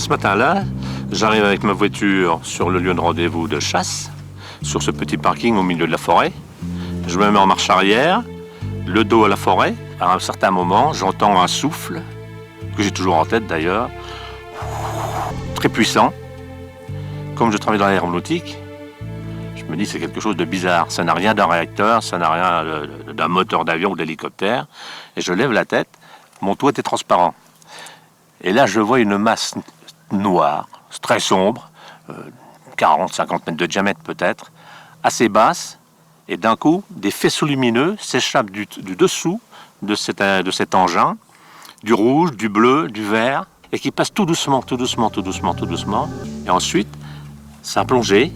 Ce matin-là, j'arrive avec ma voiture sur le lieu de rendez-vous de chasse, sur ce petit parking au milieu de la forêt. Je me mets en marche arrière, le dos à la forêt. À un certain moment, j'entends un souffle, que j'ai toujours en tête d'ailleurs, très puissant. Comme je travaille dans l'aéronautique, je me dis c'est quelque chose de bizarre. Ça n'a rien d'un réacteur, ça n'a rien d'un moteur d'avion ou d'hélicoptère. Et je lève la tête, mon toit était transparent. Et là, je vois une masse noire, très sombre, 40-50 mètres de diamètre peut-être, assez basse. Et d'un coup, des faisceaux lumineux s'échappent du dessous de cet engin, du rouge, du bleu, du vert, et qui passent tout doucement, tout doucement, tout doucement, tout doucement. Et ensuite, ça a plongé.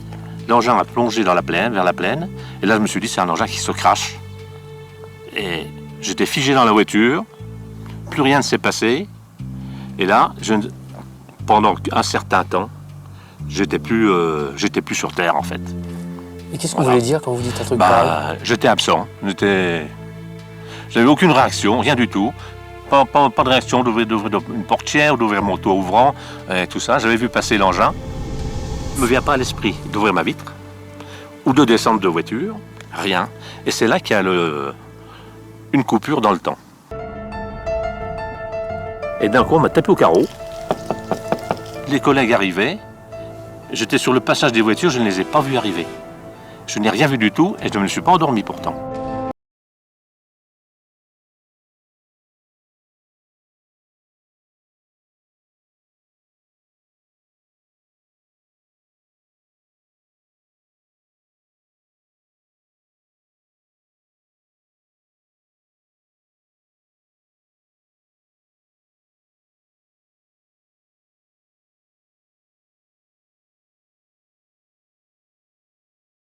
L'engin a plongé dans la plaine, vers la plaine. Et là, je me suis dit, c'est un engin qui se crache. Et j'étais figé dans la voiture. Plus rien ne s'est passé. Et là, pendant un certain temps, j'étais plus sur Terre, en fait. Et qu'est-ce que vous voulez dire quand vous dites un truc pareil? J'étais absent. J'avais aucune réaction, rien du tout. Pas de réaction d'ouvrir une portière, d'ouvrir mon toit ouvrant, et tout ça. J'avais vu passer l'engin. Il ne me vient pas à l'esprit d'ouvrir ma vitre ou de descendre de voiture. Rien. Et c'est là qu'il y a une coupure dans le temps. Et d'un coup, on m'a tapé au carreau. Les collègues arrivaient. J'étais sur le passage des voitures, je ne les ai pas vus arriver. Je n'ai rien vu du tout et je ne me suis pas endormi pourtant.